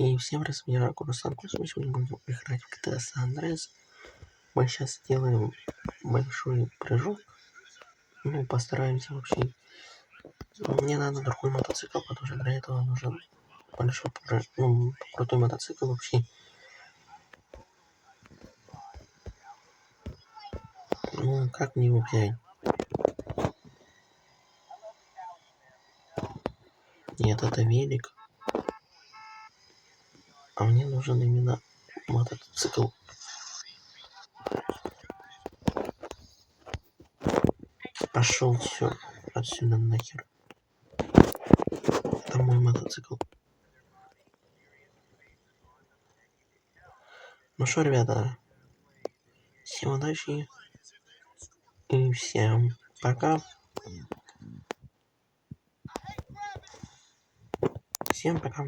И всем раз, меня Курасан Курс, мы сегодня будем играть в GTA San Andreas. Мы сейчас сделаем большой прыжок. Ну, постараемся вообще. Мне надо другой мотоцикл, потому что для этого нужен большой прыжок. Ну, крутой мотоцикл вообще. Ну, как мне его взять? Нет, это велик. А мне нужен именно мотоцикл. Пошел все отсюда нахер. Это мой мотоцикл. Ну что, ребята, всем удачи и всем пока. Всем пока.